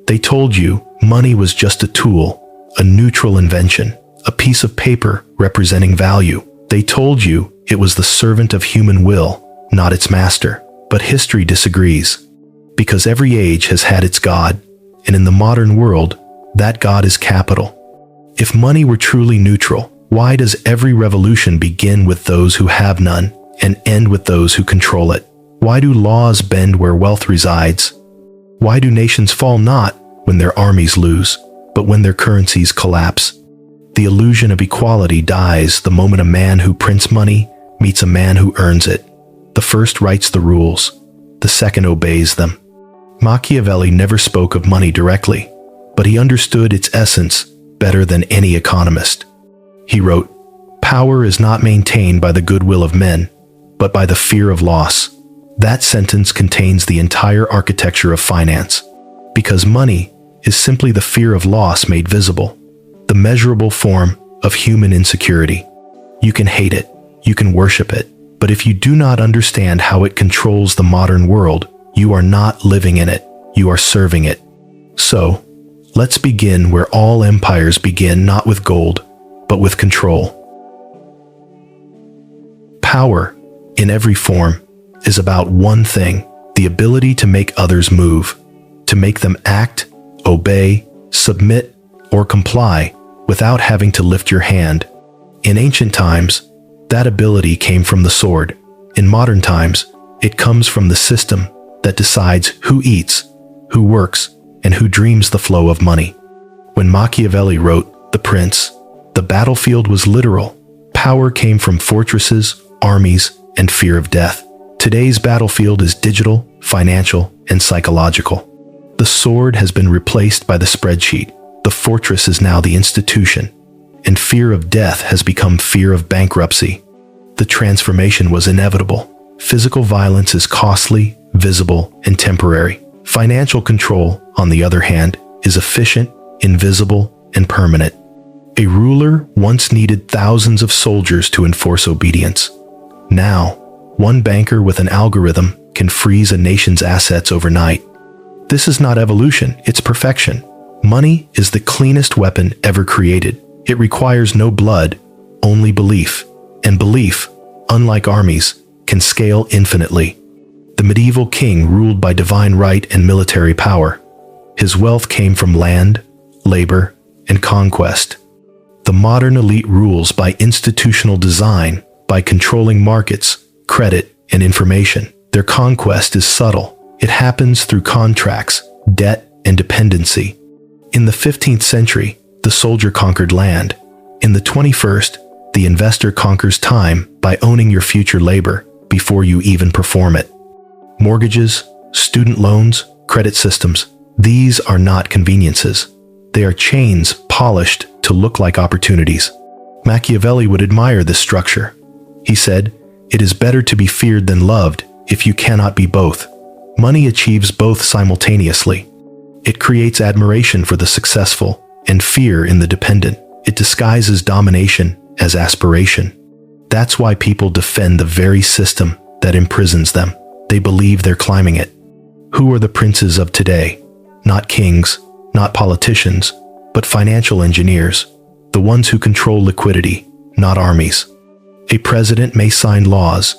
They told you money was just a tool, a neutral invention, a piece of paper representing value. They told you it was the servant of human will, not its master. But history disagrees, because every age has had its God, and in the modern world, that God is capital. If money were truly neutral, why does every revolution begin with those who have none and end with those who control it? Why do laws bend where wealth resides? Why do nations fall not when their armies lose, but when their currencies collapse? The illusion of equality dies the moment a man who prints money meets a man who earns it. The first writes the rules, the second obeys them. Machiavelli never spoke of money directly, but he understood its essence better than any economist. He wrote, "Power is not maintained by the goodwill of men, but by the fear of loss." That sentence contains the entire architecture of finance, because money is simply the fear of loss made visible, the measurable form of human insecurity. You can hate it, you can worship it, but if you do not understand how it controls the modern world, you are not living in it, you are serving it. So, let's begin where all empires begin, not with gold, but with control. Power, in every form, is about one thing: the ability to make others move, to make them act, obey, submit, or comply without having to lift your hand. In ancient times, that ability came from the sword. In modern times, it comes from the system that decides who eats, who works, and who dreams the flow of money. When Machiavelli wrote The Prince, the battlefield was literal. Power came from fortresses, armies, and fear of death. Today's battlefield is digital, financial, and psychological. The sword has been replaced by the spreadsheet. The fortress is now the institution, and fear of death has become fear of bankruptcy. The transformation was inevitable. Physical violence is costly, visible, and temporary. Financial control, on the other hand, is efficient, invisible, and permanent. A ruler once needed thousands of soldiers to enforce obedience. Now, one banker with an algorithm can freeze a nation's assets overnight. This is not evolution, it's perfection. Money is the cleanest weapon ever created. It requires no blood, only belief. And belief, unlike armies, can scale infinitely. The medieval king ruled by divine right and military power. His wealth came from land, labor, and conquest. The modern elite rules by institutional design, by controlling markets, credit, and information. Their conquest is subtle. It happens through contracts, debt, and dependency. In the 15th century, the soldier conquered land. In the 21st, the investor conquers time by owning your future labor before you even perform it. Mortgages, student loans, credit systems, these are not conveniences. They are chains polished to look like opportunities. Machiavelli would admire this structure. He said, "It is better to be feared than loved if you cannot be both." Money achieves both simultaneously. It creates admiration for the successful and fear in the dependent. It disguises domination as aspiration. That's why people defend the very system that imprisons them. They believe they're climbing it. Who are the princes of today? Not kings, not politicians, but financial engineers, the ones who control liquidity, not armies. A president may sign laws,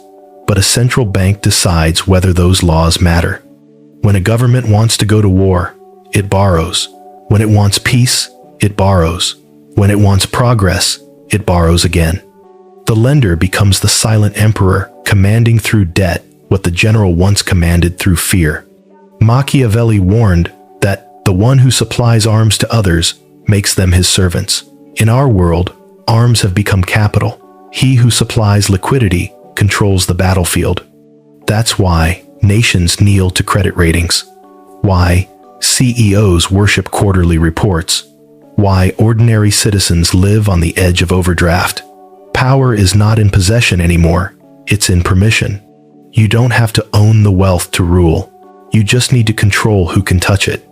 but a central bank decides whether those laws matter. When a government wants to go to war, it borrows. When it wants peace, it borrows. When it wants progress, it borrows again. The lender becomes the silent emperor, commanding through debt what the general once commanded through fear. Machiavelli warned that the one who supplies arms to others makes them his servants. In our world, arms have become capital. He who supplies liquidity controls the battlefield. That's why nations kneel to credit ratings. Why CEOs worship quarterly reports. Why ordinary citizens live on the edge of overdraft. Power is not in possession anymore, it's in permission. You don't have to own the wealth to rule. You just need to control who can touch it.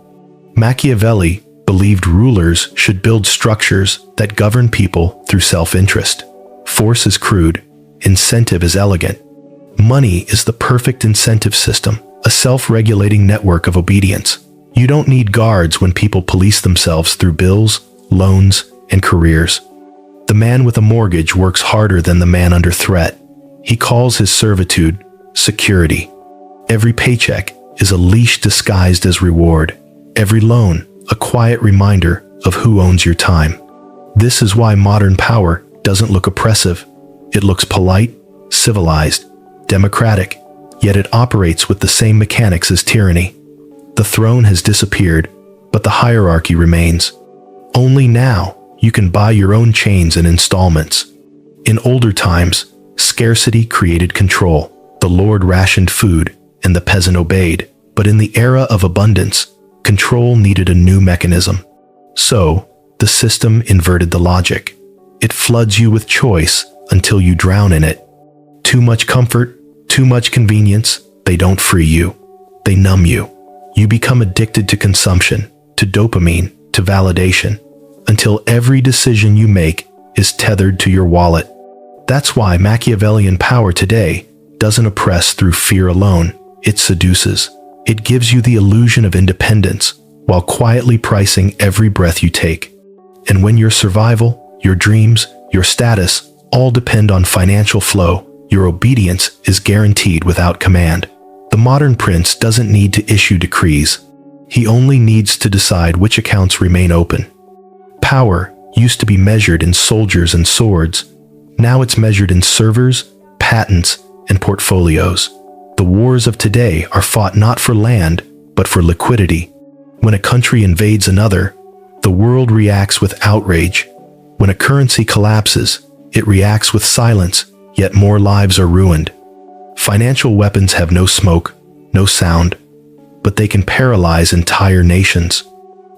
Machiavelli believed rulers should build structures that govern people through self-interest. Force is crude, incentive is elegant. Money is the perfect incentive system, a self-regulating network of obedience. You don't need guards when people police themselves through bills, loans, and careers. The man with a mortgage works harder than the man under threat. He calls his servitude security. Every paycheck is a leash disguised as reward. Every loan, a quiet reminder of who owns your time. This is why modern power doesn't look oppressive. It looks polite, civilized, democratic, yet it operates with the same mechanics as tyranny. The throne has disappeared, but the hierarchy remains. Only now you can buy your own chains in installments. In older times, scarcity created control. The lord rationed food, and the peasant obeyed. But in the era of abundance, control needed a new mechanism. So, the system inverted the logic. It floods you with choice until you drown in it. Too much comfort, too much convenience, they don't free you. They numb you. You become addicted to consumption, to dopamine, to validation, until every decision you make is tethered to your wallet. That's why Machiavellian power today doesn't oppress through fear alone. It seduces. It gives you the illusion of independence while quietly pricing every breath you take. And when your survival, your dreams, your status all depend on financial flow, your obedience is guaranteed without command. The modern prince doesn't need to issue decrees. He only needs to decide which accounts remain open. Power used to be measured in soldiers and swords. Now it's measured in servers, patents, and portfolios. The wars of today are fought not for land, but for liquidity. When a country invades another, the world reacts with outrage. When a currency collapses, it reacts with silence, yet more lives are ruined. Financial weapons have no smoke, no sound, but they can paralyze entire nations.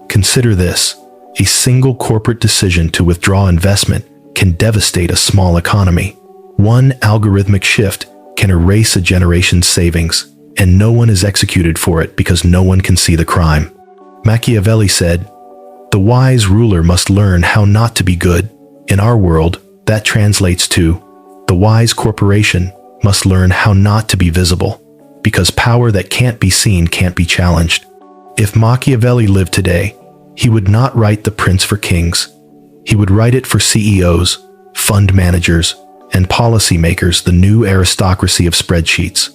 Consider this: a single corporate decision to withdraw investment can devastate a small economy. One algorithmic shift can erase a generation's savings, and no one is executed for it because no one can see the crime. Machiavelli said, "The wise ruler must learn how not to be good." In our world, that translates to, the wise corporation must learn how not to be visible, because power that can't be seen can't be challenged. If Machiavelli lived today, he would not write The Prince for Kings. He would write it for CEOs, fund managers, and policymakers, the new aristocracy of spreadsheets.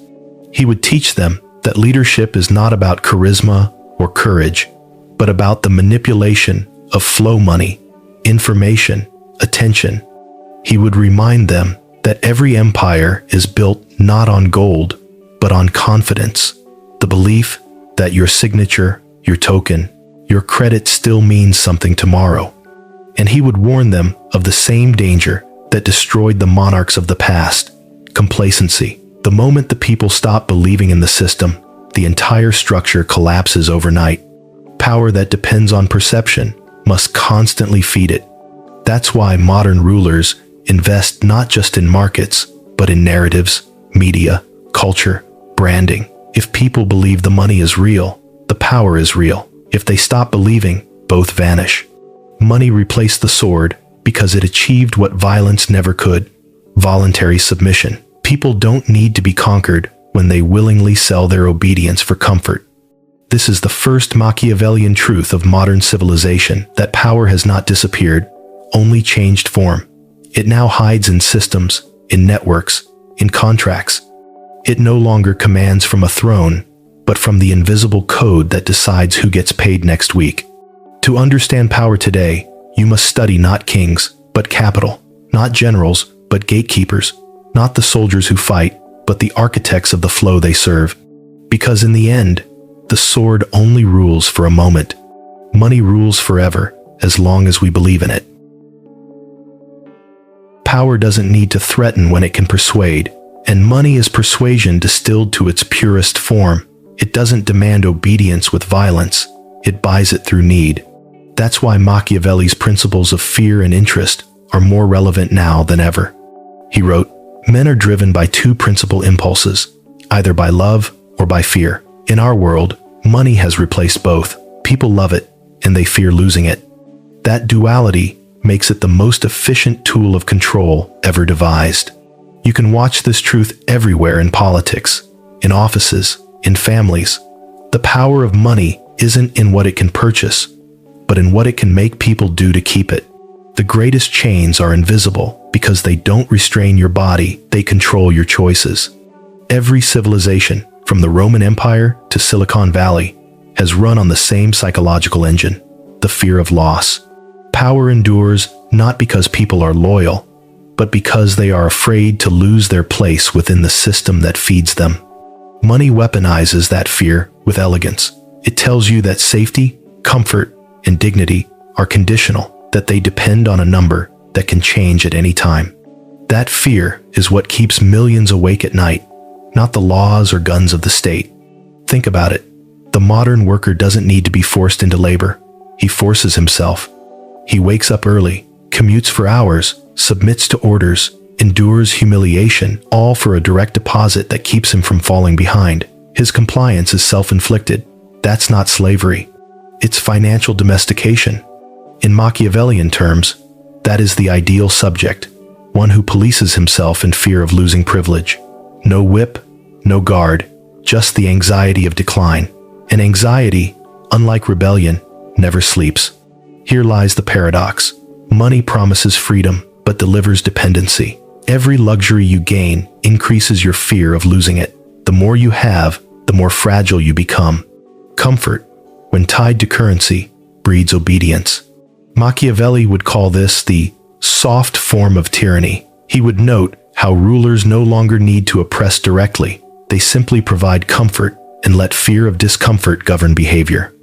He would teach them that leadership is not about charisma or courage, but about the manipulation of flow money, information, attention. He would remind them that every empire is built not on gold, but on confidence, the belief that your signature, your token, your credit still means something tomorrow. And he would warn them of the same danger that destroyed the monarchs of the past: complacency. The moment the people stop believing in the system, the entire structure collapses overnight. Power that depends on perception must constantly feed it. That's why modern rulers invest not just in markets, but in narratives, media, culture, branding. If people believe the money is real, the power is real. If they stop believing, both vanish. Money replaced the sword because it achieved what violence never could: voluntary submission. People don't need to be conquered when they willingly sell their obedience for comfort. This is the first Machiavellian truth of modern civilization, that power has not disappeared, only changed form. It now hides in systems, in networks, in contracts. It no longer commands from a throne, but from the invisible code that decides who gets paid next week. To understand power today, you must study not kings, but capital, not generals, but gatekeepers, not the soldiers who fight, but the architects of the flow they serve. Because in the end, the sword only rules for a moment. Money rules forever, as long as we believe in it. Power doesn't need to threaten when it can persuade, and money is persuasion distilled to its purest form. It doesn't demand obedience with violence, it buys it through need. That's why Machiavelli's principles of fear and interest are more relevant now than ever. He wrote, "Men are driven by two principal impulses, either by love or by fear. In our world, money has replaced both. People love it, and they fear losing it. That duality makes it the most efficient tool of control ever devised." You can watch this truth everywhere: in politics, in offices, in families. The power of money isn't in what it can purchase, but in what it can make people do to keep it. The greatest chains are invisible because they don't restrain your body, they control your choices. Every civilization, from the Roman Empire to Silicon Valley, has run on the same psychological engine, the fear of loss. Power endures not because people are loyal, but because they are afraid to lose their place within the system that feeds them. Money weaponizes that fear with elegance. It tells you that safety, comfort, and dignity are conditional, that they depend on a number that can change at any time. That fear is what keeps millions awake at night, not the laws or guns of the state. Think about it. The modern worker doesn't need to be forced into labor. He forces himself. He wakes up early, commutes for hours, submits to orders, endures humiliation, all for a direct deposit that keeps him from falling behind. His compliance is self-inflicted. That's not slavery. It's financial domestication. In Machiavellian terms, that is the ideal subject, one who polices himself in fear of losing privilege. No whip, no guard, just the anxiety of decline. And anxiety, unlike rebellion, never sleeps. Here lies the paradox. Money promises freedom, but delivers dependency. Every luxury you gain increases your fear of losing it. The more you have, the more fragile you become. Comfort, when tied to currency, breeds obedience. Machiavelli would call this the soft form of tyranny. He would note how rulers no longer need to oppress directly. They simply provide comfort and let fear of discomfort govern behavior.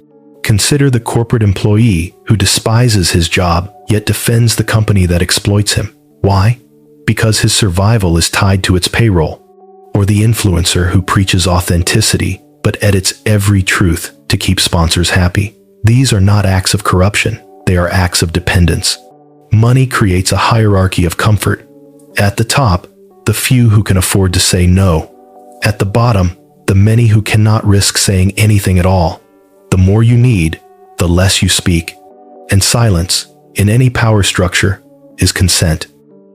Consider the corporate employee who despises his job yet defends the company that exploits him. Why? Because his survival is tied to its payroll. Or the influencer who preaches authenticity but edits every truth to keep sponsors happy. These are not acts of corruption, they are acts of dependence. Money creates a hierarchy of comfort. At the top, the few who can afford to say no. At the bottom, the many who cannot risk saying anything at all. The more you need, the less you speak. And silence, in any power structure, is consent.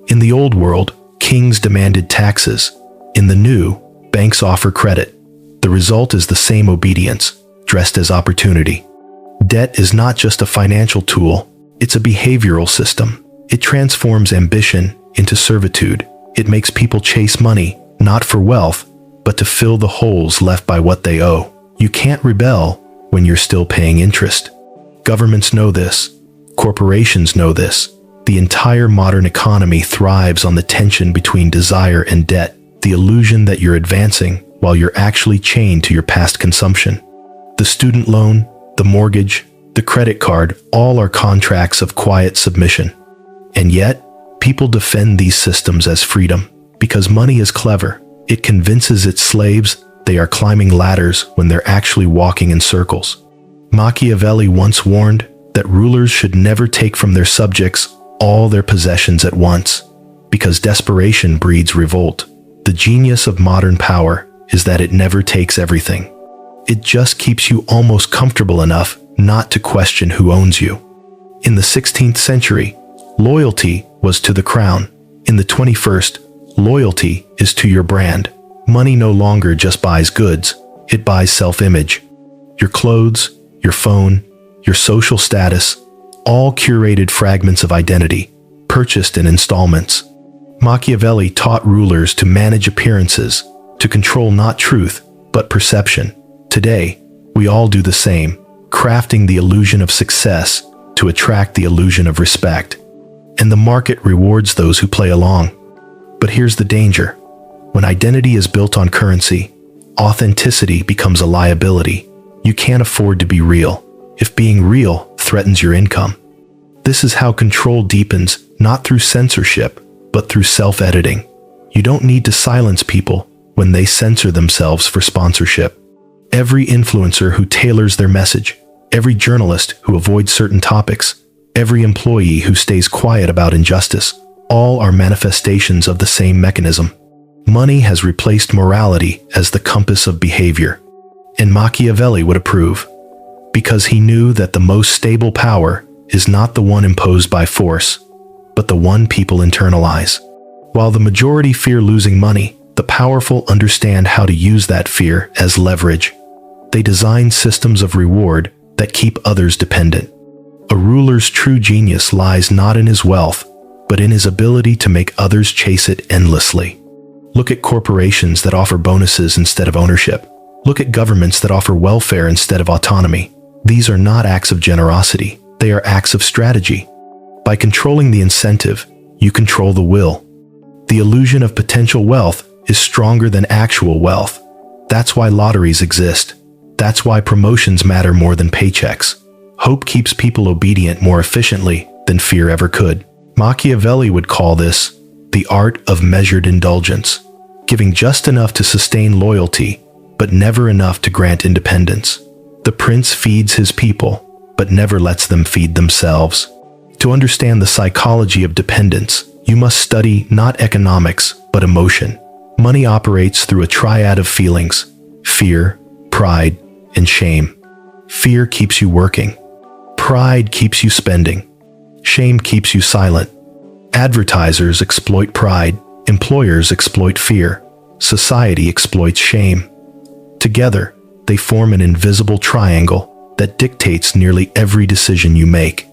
In the old world, kings demanded taxes. In the new, banks offer credit. The result is the same obedience, dressed as opportunity. Debt is not just a financial tool, it's a behavioral system. It transforms ambition into servitude. It makes people chase money, not for wealth, but to fill the holes left by what they owe. You can't rebel when you're still paying interest. Governments know this. Corporations know this. The entire modern economy thrives on the tension between desire and debt, the illusion that you're advancing while you're actually chained to your past consumption. The student loan, the mortgage, the credit card, all are contracts of quiet submission. And yet, people defend these systems as freedom because money is clever. It convinces its slaves they are climbing ladders when they're actually walking in circles. Machiavelli once warned that rulers should never take from their subjects all their possessions at once, because desperation breeds revolt. The genius of modern power is that it never takes everything. It just keeps you almost comfortable enough not to question who owns you. In the 16th century, loyalty was to the crown. In the 21st, loyalty is to your brand. Money no longer just buys goods, it buys self-image. Your clothes, your phone, your social status, all curated fragments of identity, purchased in installments. Machiavelli taught rulers to manage appearances, to control not truth, but perception. Today, we all do the same, crafting the illusion of success to attract the illusion of respect. And the market rewards those who play along. But here's the danger. When identity is built on currency, authenticity becomes a liability. You can't afford to be real if being real threatens your income. This is how control deepens, not through censorship, but through self-editing. You don't need to silence people when they censor themselves for sponsorship. Every influencer who tailors their message, every journalist who avoids certain topics, every employee who stays quiet about injustice, all are manifestations of the same mechanism. Money has replaced morality as the compass of behavior. And Machiavelli would approve, because he knew that the most stable power is not the one imposed by force, but the one people internalize. While the majority fear losing money, the powerful understand how to use that fear as leverage. They design systems of reward that keep others dependent. A ruler's true genius lies not in his wealth, but in his ability to make others chase it endlessly. Look at corporations that offer bonuses instead of ownership. Look at governments that offer welfare instead of autonomy. These are not acts of generosity, they are acts of strategy. By controlling the incentive, you control the will. The illusion of potential wealth is stronger than actual wealth. That's why lotteries exist. That's why promotions matter more than paychecks. Hope keeps people obedient more efficiently than fear ever could. Machiavelli would call this the art of measured indulgence, giving just enough to sustain loyalty, but never enough to grant independence. The prince feeds his people, but never lets them feed themselves. To understand the psychology of dependence, you must study not economics, but emotion. Money operates through a triad of feelings: fear, pride, and shame. Fear keeps you working. Pride keeps you spending. Shame keeps you silent. Advertisers exploit pride. Employers exploit fear. Society exploits shame. Together, they form an invisible triangle that dictates nearly every decision you make.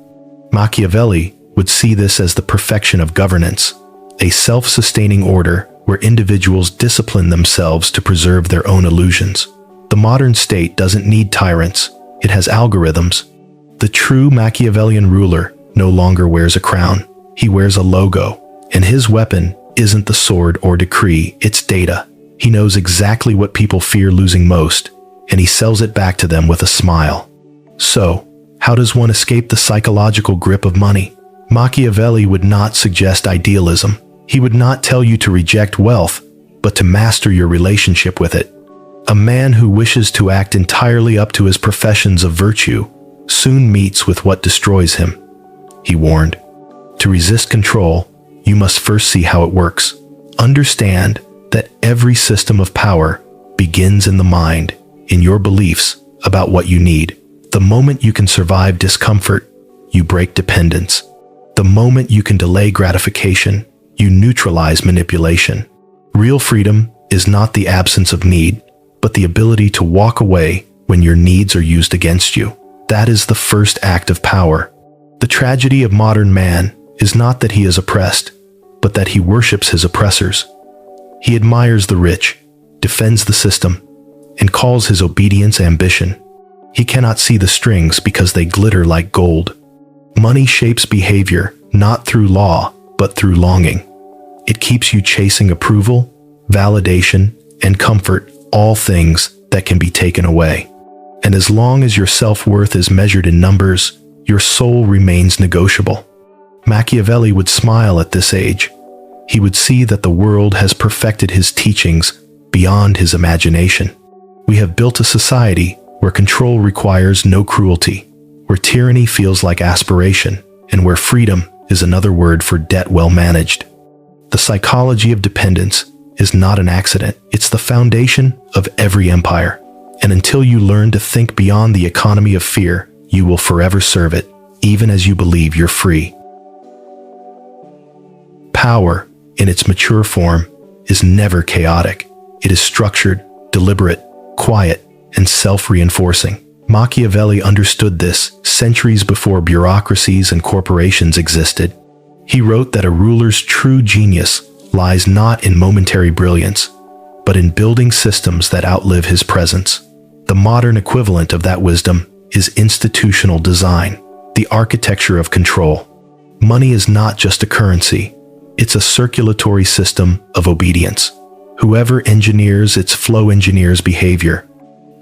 Machiavelli would see this as the perfection of governance, a self-sustaining order where individuals discipline themselves to preserve their own illusions. The modern state doesn't need tyrants, it has algorithms. The true Machiavellian ruler no longer wears a crown, he wears a logo, and his weapon isn't the sword or decree, it's data. He knows exactly what people fear losing most, and he sells it back to them with a smile. So, how does one escape the psychological grip of money? Machiavelli would not suggest idealism. He would not tell you to reject wealth, but to master your relationship with it. A man who wishes to act entirely up to his professions of virtue soon meets with what destroys him. He warned, to resist control, you must first see how it works. Understand that every system of power begins in the mind, in your beliefs about what you need. The moment you can survive discomfort, you break dependence. The moment you can delay gratification, you neutralize manipulation. Real freedom is not the absence of need, but the ability to walk away when your needs are used against you. That is the first act of power. The tragedy of modern man is not that he is oppressed, but that he worships his oppressors. He admires the rich, defends the system, and calls his obedience ambition. He cannot see the strings because they glitter like gold. Money shapes behavior, not through law, but through longing. It keeps you chasing approval, validation, and comfort, all things that can be taken away. And as long as your self-worth is measured in numbers, your soul remains negotiable. Machiavelli would smile at this age. He would see that the world has perfected his teachings beyond his imagination. We have built a society where control requires no cruelty, where tyranny feels like aspiration, and where freedom is another word for debt well managed. The psychology of dependence is not an accident, it's the foundation of every empire. And until you learn to think beyond the economy of fear, you will forever serve it, even as you believe you're free. Power, in its mature form, is never chaotic. It is structured, deliberate, quiet, and self-reinforcing. Machiavelli understood this centuries before bureaucracies and corporations existed. He wrote that a ruler's true genius lies not in momentary brilliance, but in building systems that outlive his presence. The modern equivalent of that wisdom is institutional design, the architecture of control. Money is not just a currency, it's a circulatory system of obedience. Whoever engineers its flow engineers behavior.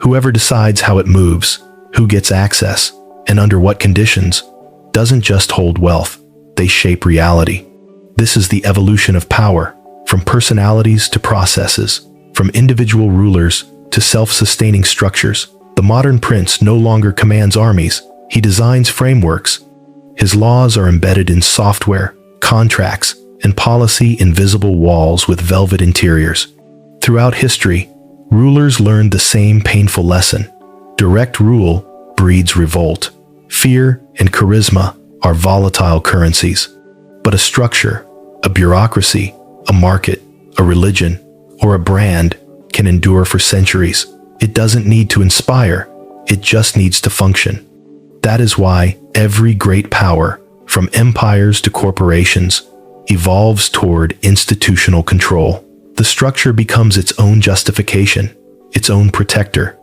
Whoever decides how it moves, who gets access, and under what conditions, doesn't just hold wealth, they shape reality. This is the evolution of power, from personalities to processes, from individual rulers to self-sustaining structures. The modern prince no longer commands armies, he designs frameworks. His laws are embedded in software, contracts, and policy invisible walls with velvet interiors. Throughout history, rulers learned the same painful lesson. Direct rule breeds revolt. Fear and charisma are volatile currencies. But a structure, a bureaucracy, a market, a religion, or a brand can endure for centuries. It doesn't need to inspire, it just needs to function. That is why every great power, from empires to corporations, evolves toward institutional control. The structure becomes its own justification, its own protector.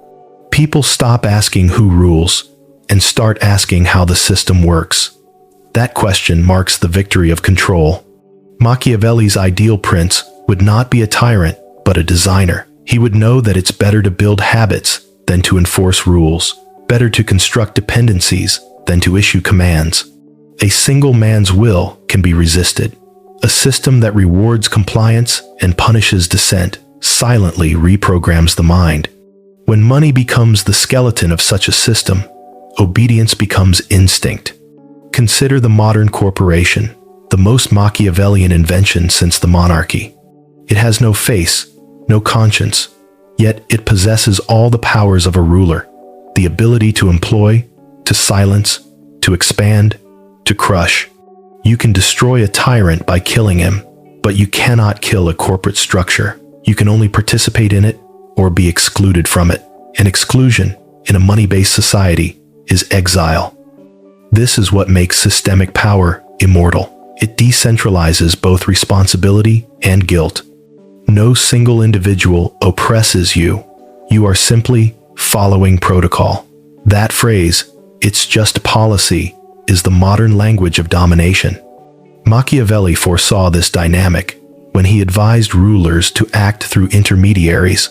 People stop asking who rules and start asking how the system works. That question marks the victory of control. Machiavelli's ideal prince would not be a tyrant, but a designer. He would know that it's better to build habits than to enforce rules, better to construct dependencies than to issue commands. A single man's will can be resisted. A system that rewards compliance and punishes dissent silently reprograms the mind. When money becomes the skeleton of such a system, obedience becomes instinct. Consider the modern corporation, the most Machiavellian invention since the monarchy. It has no face, no conscience, yet it possesses all the powers of a ruler, the ability to employ, to silence, to expand, to crush. You can destroy a tyrant by killing him, but you cannot kill a corporate structure. You can only participate in it or be excluded from it. And exclusion, in a money-based society, is exile. This is what makes systemic power immortal. It decentralizes both responsibility and guilt. No single individual oppresses you. You are simply following protocol. That phrase, "it's just policy," is the modern language of domination. Machiavelli foresaw this dynamic when he advised rulers to act through intermediaries,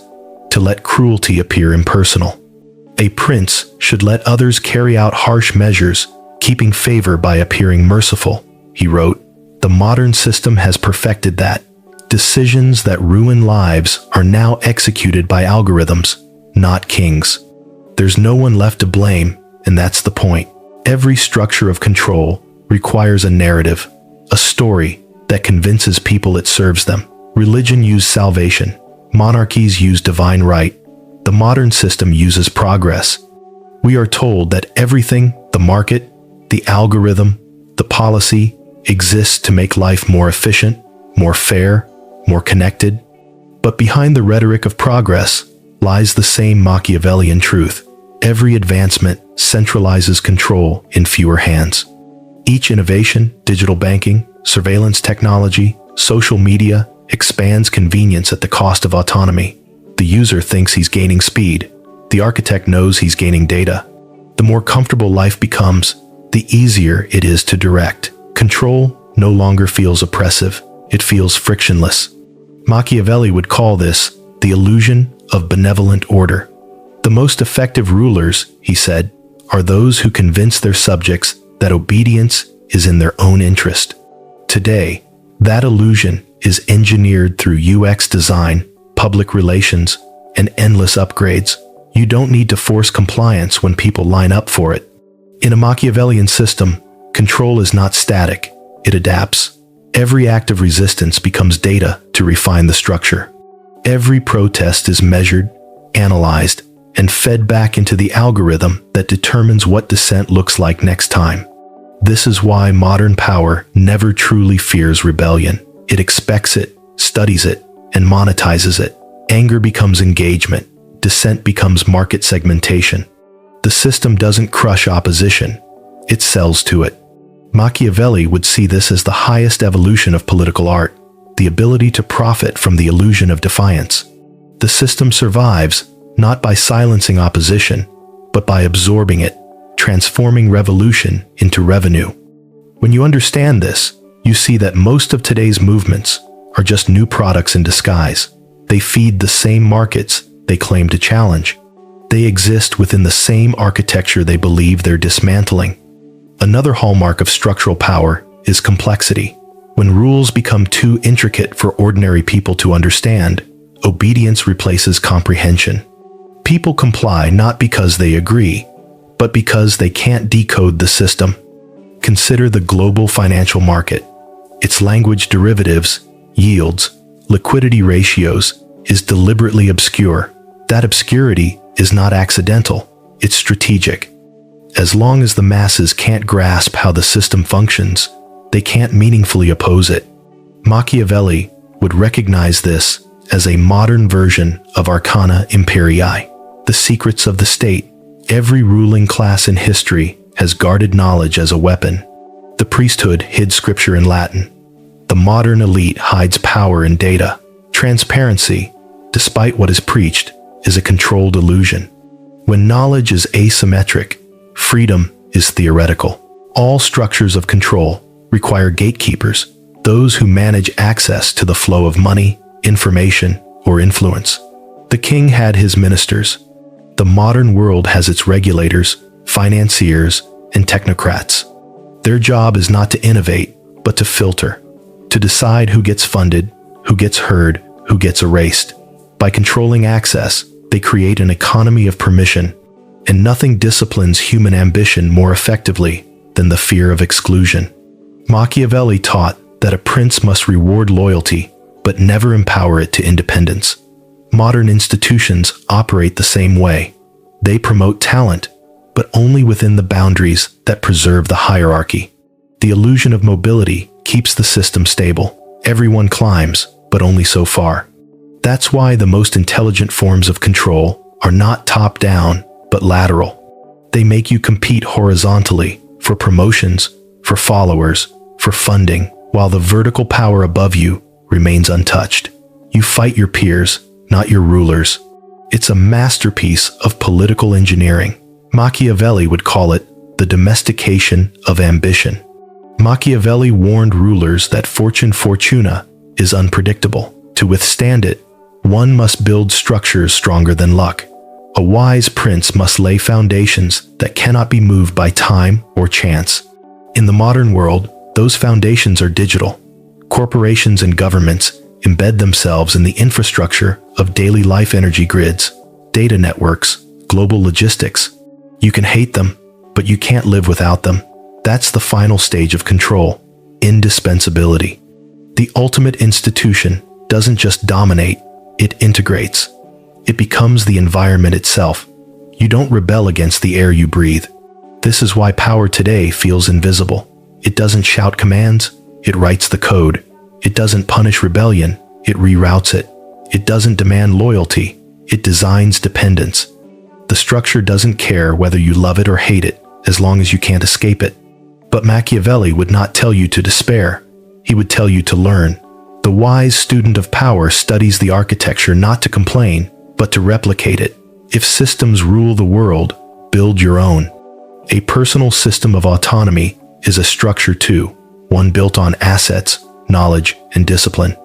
to let cruelty appear impersonal. A prince should let others carry out harsh measures, keeping favor by appearing merciful, he wrote. The modern system has perfected that. Decisions that ruin lives are now executed by algorithms, not kings. There's no one left to blame, and that's the point. Every structure of control requires a narrative, a story that convinces people it serves them. Religion used salvation. Monarchies use divine right. The modern system uses progress. We are told that everything, the market, the algorithm, the policy, exists to make life more efficient, more fair, more connected. But behind the rhetoric of progress lies the same Machiavellian truth. Every advancement centralizes control in fewer hands. Each innovation, digital banking, surveillance technology, social media, expands convenience at the cost of autonomy. The user thinks he's gaining speed. The architect knows he's gaining data. The more comfortable life becomes, the easier it is to direct. Control no longer feels oppressive. It feels frictionless. Machiavelli would call this the illusion of benevolent order. The most effective rulers, he said, are those who convince their subjects that obedience is in their own interest. Today, that illusion is engineered through UX design, public relations, and endless upgrades. You don't need to force compliance when people line up for it. In a Machiavellian system, control is not static, it adapts. Every act of resistance becomes data to refine the structure. Every protest is measured, analyzed, and fed back into the algorithm that determines what dissent looks like next time. This is why modern power never truly fears rebellion. It expects it, studies it, and monetizes it. Anger becomes engagement. Dissent becomes market segmentation. The system doesn't crush opposition. It sells to it. Machiavelli would see this as the highest evolution of political art, the ability to profit from the illusion of defiance. The system survives not by silencing opposition, but by absorbing it, transforming revolution into revenue. When you understand this, you see that most of today's movements are just new products in disguise. They feed the same markets they claim to challenge. They exist within the same architecture they believe they're dismantling. Another hallmark of structural power is complexity. When rules become too intricate for ordinary people to understand, obedience replaces comprehension. People comply not because they agree, but because they can't decode the system. Consider the global financial market. Its language derivatives, yields, liquidity ratios is deliberately obscure. That obscurity is not accidental, it's strategic. As long as the masses can't grasp how the system functions, they can't meaningfully oppose it. Machiavelli would recognize this as a modern version of Arcana Imperii. The secrets of the state. Every ruling class in history has guarded knowledge as a weapon. The priesthood hid scripture in Latin. The modern elite hides power in data. Transparency, despite what is preached, is a controlled illusion. When knowledge is asymmetric, freedom is theoretical. All structures of control require gatekeepers, those who manage access to the flow of money, information, or influence. The king had his ministers. The modern world has its regulators, financiers, and technocrats. Their job is not to innovate, but to filter, to decide who gets funded, who gets heard, who gets erased. By controlling access, they create an economy of permission, and nothing disciplines human ambition more effectively than the fear of exclusion. Machiavelli taught that a prince must reward loyalty, but never empower it to independence. Modern institutions operate the same way. They promote talent, but only within the boundaries that preserve the hierarchy. The illusion of mobility keeps the system stable. Everyone climbs, but only so far. That's why the most intelligent forms of control are not top-down, but lateral. They make you compete horizontally for promotions, for followers, for funding, while the vertical power above you remains untouched. You fight your peers, not your rulers. It's a masterpiece of political engineering. Machiavelli would call it the domestication of ambition. Machiavelli warned rulers that fortuna is unpredictable. To withstand it, one must build structures stronger than luck. A wise prince must lay foundations that cannot be moved by time or chance. In the modern world, those foundations are digital. Corporations and governments embed themselves in the infrastructure of daily life energy grids, data networks, global logistics. You can hate them, but you can't live without them. That's the final stage of control, indispensability. The ultimate institution doesn't just dominate, it integrates. It becomes the environment itself. You don't rebel against the air you breathe. This is why power today feels invisible. It doesn't shout commands, it writes the code. It doesn't punish rebellion, it reroutes it. It doesn't demand loyalty, it designs dependence. The structure doesn't care whether you love it or hate it, as long as you can't escape it. But Machiavelli would not tell you to despair. He would tell you to learn. The wise student of power studies the architecture not to complain, but to replicate it. If systems rule the world, build your own. A personal system of autonomy is a structure too, one built on assets, knowledge, and discipline.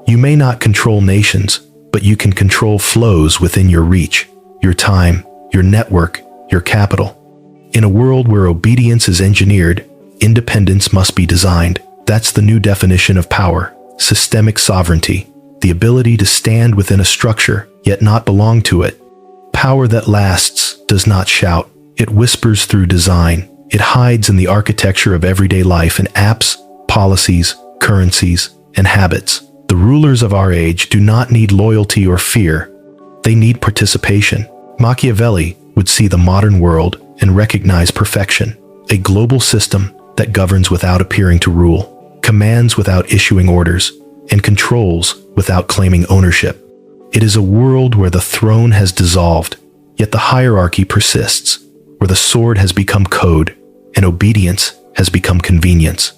You may not control nations, but you can control flows within your reach, your time, your network, your capital. In a world where obedience is engineered, independence must be designed. That's the new definition of power, systemic sovereignty, the ability to stand within a structure, yet not belong to it. Power that lasts does not shout, it whispers through design. It hides in the architecture of everyday life in apps, policies, currencies, and habits. The rulers of our age do not need loyalty or fear. They need participation. Machiavelli would see the modern world and recognize perfection, a global system that governs without appearing to rule, commands without issuing orders, and controls without claiming ownership. It is a world where the throne has dissolved, yet the hierarchy persists, where the sword has become code and obedience has become convenience.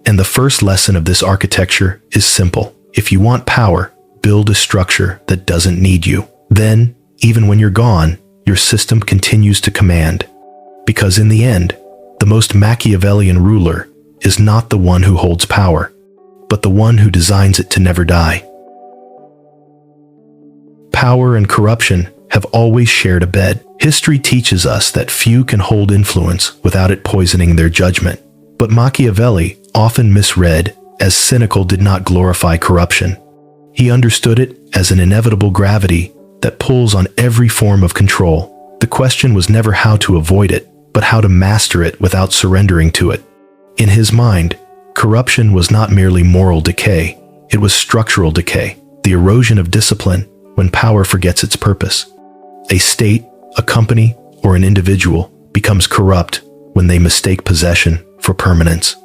And the first lesson of this architecture is simple. If you want power, build a structure that doesn't need you. Then, even when you're gone, your system continues to command. Because in the end, the most Machiavellian ruler is not the one who holds power, but the one who designs it to never die. Power and corruption have always shared a bed. History teaches us that few can hold influence without it poisoning their judgment. But Machiavelli, often misread as cynical, did not glorify corruption. He understood it as an inevitable gravity that pulls on every form of control. The question was never how to avoid it, but how to master it without surrendering to it. In his mind, corruption was not merely moral decay, it was structural decay, the erosion of discipline when power forgets its purpose. A state, a company, or an individual becomes corrupt when they mistake possession for permanence.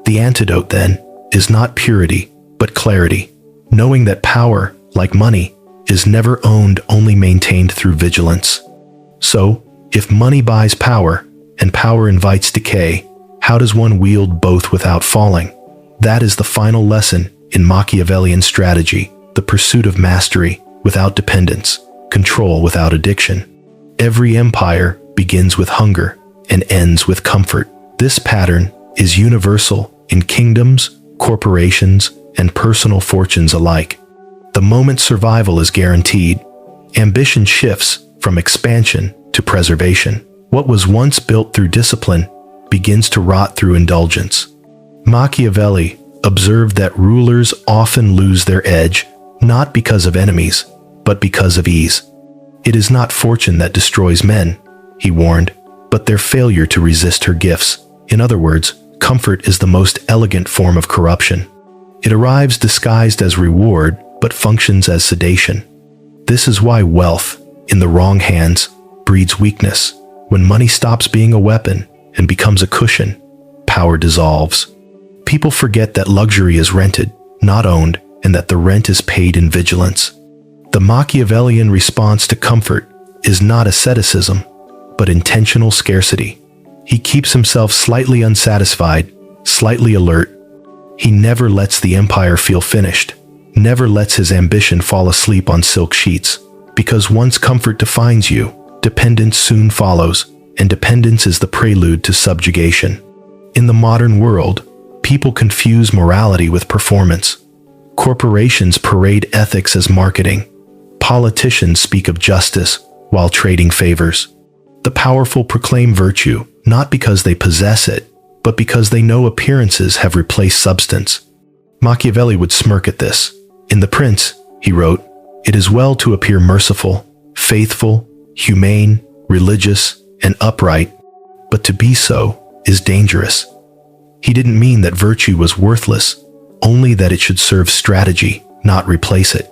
The antidote, then, is not purity, but clarity, knowing that power, like money, is never owned, only maintained through vigilance. So, if money buys power, and power invites decay, how does one wield both without falling? That is the final lesson in Machiavellian strategy, the pursuit of mastery without dependence, control without addiction. Every empire begins with hunger and ends with comfort. This pattern is universal in kingdoms, corporations, and personal fortunes alike. The moment survival is guaranteed, ambition shifts from expansion to preservation. What was once built through discipline begins to rot through indulgence. Machiavelli observed that rulers often lose their edge not because of enemies, but because of ease. It is not fortune that destroys men, he warned, but their failure to resist her gifts. In other words, comfort is the most elegant form of corruption. It arrives disguised as reward, but functions as sedation. This is why wealth, in the wrong hands, breeds weakness. When money stops being a weapon and becomes a cushion, power dissolves. People forget that luxury is rented, not owned, and that the rent is paid in vigilance. The Machiavellian response to comfort is not asceticism, but intentional scarcity. He keeps himself slightly unsatisfied, slightly alert. He never lets the empire feel finished, never lets his ambition fall asleep on silk sheets. Because once comfort defines you, dependence soon follows, and dependence is the prelude to subjugation. In the modern world, people confuse morality with performance. Corporations parade ethics as marketing. Politicians speak of justice while trading favors. The powerful proclaim virtue, not because they possess it, but because they know appearances have replaced substance. Machiavelli would smirk at this. In The Prince, he wrote, "It is well to appear merciful, faithful, humane, religious, and upright, but to be so is dangerous." He didn't mean that virtue was worthless, only that it should serve strategy, not replace it.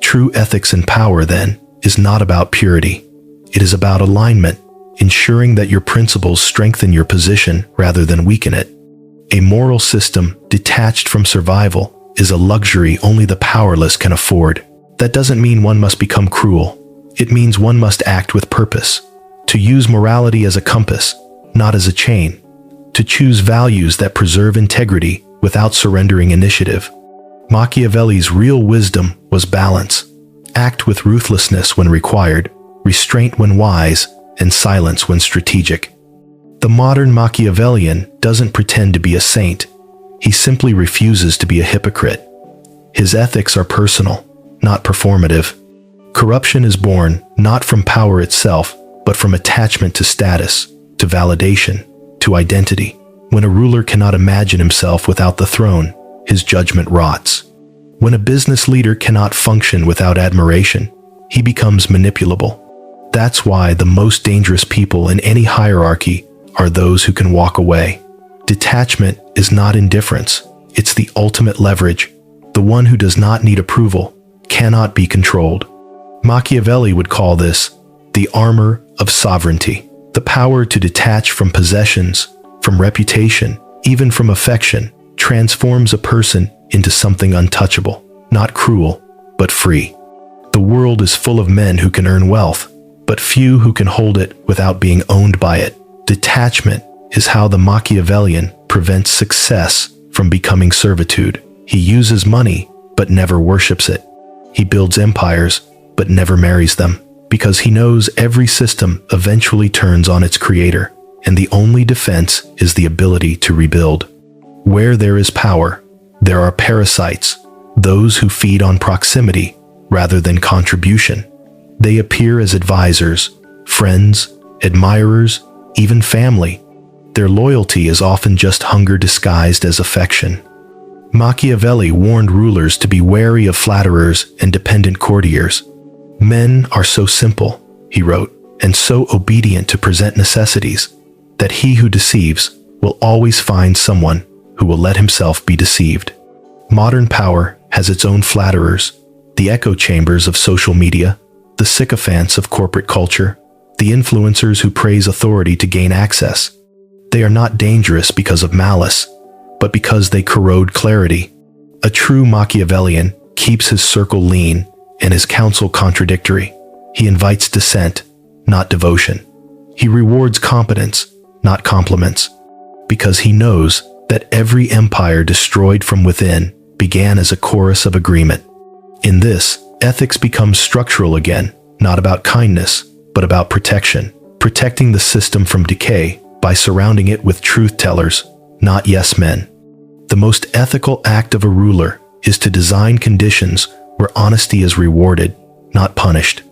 True ethics and power, then, is not about purity. It is about alignment, ensuring that your principles strengthen your position rather than weaken it. A moral system detached from survival is a luxury only the powerless can afford. That doesn't mean one must become cruel. It means one must act with purpose. To use morality as a compass, not as a chain. To choose values that preserve integrity without surrendering initiative. Machiavelli's real wisdom was balance. Act with ruthlessness when required, restraint when wise, and silence when strategic. The modern Machiavellian doesn't pretend to be a saint. He simply refuses to be a hypocrite. His ethics are personal, not performative. Corruption is born not from power itself, but from attachment to status, to validation, to identity. When a ruler cannot imagine himself without the throne, his judgment rots. When a business leader cannot function without admiration, he becomes manipulable. That's why the most dangerous people in any hierarchy are those who can walk away. Detachment is not indifference, it's the ultimate leverage. The one who does not need approval cannot be controlled. Machiavelli would call this the armor of sovereignty, the power to detach from possessions, from reputation, even from affection, transforms a person into something untouchable, not cruel, but free. The world is full of men who can earn wealth, but few who can hold it without being owned by it. Detachment is how the Machiavellian prevents success from becoming servitude. He uses money, but never worships it. He builds empires, but never marries them, because he knows every system eventually turns on its creator, and the only defense is the ability to rebuild. Where there is power, there are parasites, those who feed on proximity rather than contribution. They appear as advisors, friends, admirers, even family. Their loyalty is often just hunger disguised as affection. Machiavelli warned rulers to be wary of flatterers and dependent courtiers. Men are so simple, he wrote, and so obedient to present necessities, that he who deceives will always find someone who will let himself be deceived. Modern power has its own flatterers, the echo chambers of social media, the sycophants of corporate culture, the influencers who praise authority to gain access. They are not dangerous because of malice, but because they corrode clarity. A true Machiavellian keeps his circle lean and his counsel contradictory. He invites dissent, not devotion. He rewards competence, not compliments, because he knows that every empire destroyed from within began as a chorus of agreement. In this, ethics becomes structural again, not about kindness, but about protection, protecting the system from decay by surrounding it with truth-tellers, not yes-men. The most ethical act of a ruler is to design conditions where honesty is rewarded, not punished.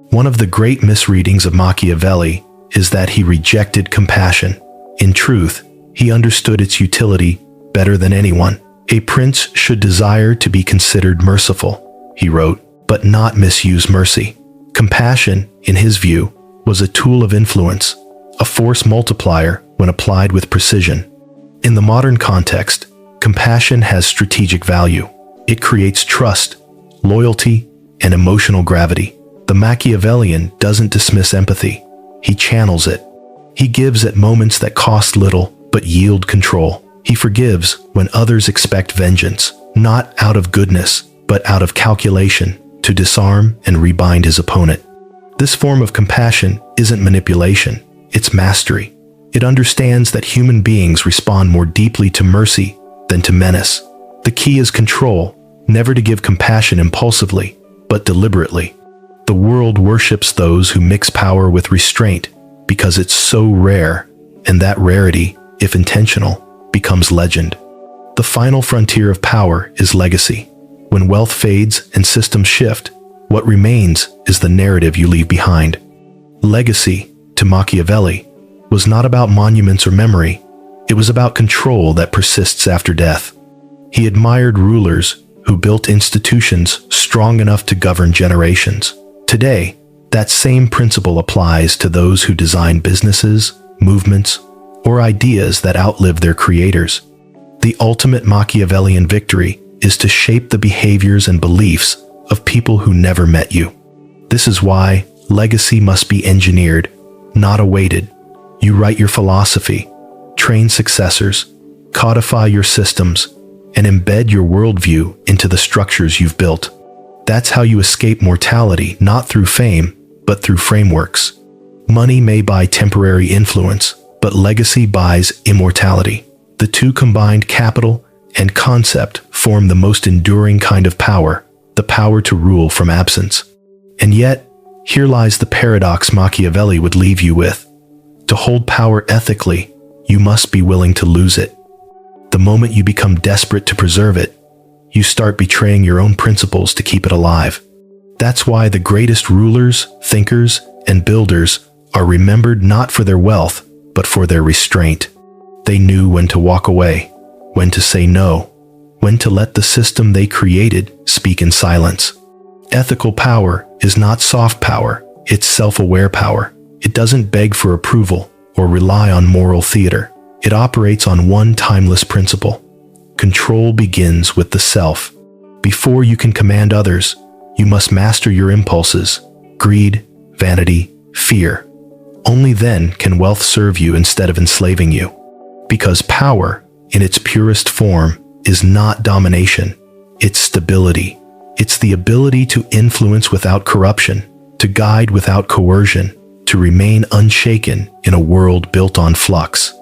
One of the great misreadings of Machiavelli is that he rejected compassion. In truth, he understood its utility better than anyone. A prince should desire to be considered merciful, he wrote, but not misuse mercy. Compassion, in his view, was a tool of influence, a force multiplier when applied with precision. In the modern context, compassion has strategic value. It creates trust, loyalty, and emotional gravity. The Machiavellian doesn't dismiss empathy. He channels it. He gives at moments that cost little but yield control. He forgives when others expect vengeance, not out of goodness, but out of calculation, to disarm and rebind his opponent. This form of compassion isn't manipulation, it's mastery. It understands that human beings respond more deeply to mercy than to menace. The key is control, never to give compassion impulsively, but deliberately. The world worships those who mix power with restraint because it's so rare, and that rarity, if intentional, becomes legend. The final frontier of power is legacy. When wealth fades and systems shift, what remains is the narrative you leave behind. Legacy, to Machiavelli, was not about monuments or memory. It was about control that persists after death. He admired rulers who built institutions strong enough to govern generations. Today, that same principle applies to those who design businesses, movements, or ideas that outlive their creators. The ultimate Machiavellian victory is to shape the behaviors and beliefs of people who never met you. This is why legacy must be engineered, not awaited. You write your philosophy, train successors, codify your systems, and embed your worldview into the structures you've built. That's how you escape mortality, not through fame, but through frameworks. Money may buy temporary influence, but legacy buys immortality. The two combined, capital and concept, form the most enduring kind of power, the power to rule from absence. And yet, here lies the paradox Machiavelli would leave you with. To hold power ethically, you must be willing to lose it. The moment you become desperate to preserve it, you start betraying your own principles to keep it alive. That's why the greatest rulers, thinkers, and builders are remembered not for their wealth, but for their restraint. They knew when to walk away, when to say no, when to let the system they created speak in silence. Ethical power is not soft power, it's self-aware power. It doesn't beg for approval or rely on moral theater. It operates on one timeless principle. Control begins with the self. Before you can command others, you must master your impulses, greed, vanity, fear. Only then can wealth serve you instead of enslaving you. Because power, in its purest form, is not domination, it's stability. It's the ability to influence without corruption, to guide without coercion, to remain unshaken in a world built on flux.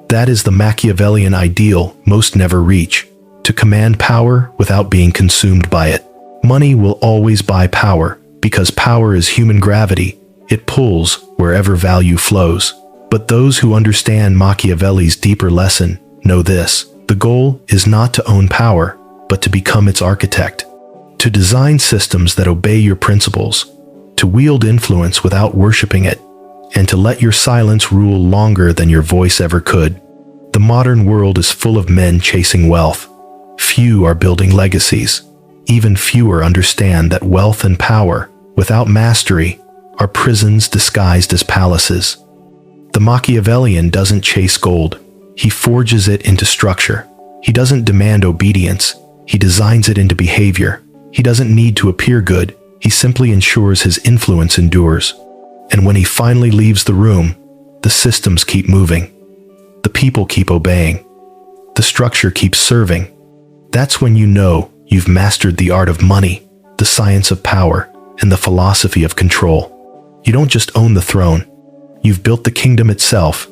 That is the Machiavellian ideal most never reach, to command power without being consumed by it. Money will always buy power, because power is human gravity. It pulls wherever value flows. But those who understand Machiavelli's deeper lesson know this: the goal is not to own power, but to become its architect. To design systems that obey your principles, to wield influence without worshiping it, and to let your silence rule longer than your voice ever could. The modern world is full of men chasing wealth. Few are building legacies. Even fewer understand that wealth and power, without mastery, are prisons disguised as palaces. The Machiavellian doesn't chase gold. He forges it into structure. He doesn't demand obedience. He designs it into behavior. He doesn't need to appear good. He simply ensures his influence endures. And when he finally leaves the room, the systems keep moving. The people keep obeying. The structure keeps serving. That's when you know you've mastered the art of money, the science of power, and the philosophy of control. You don't just own the throne. You've built the kingdom itself,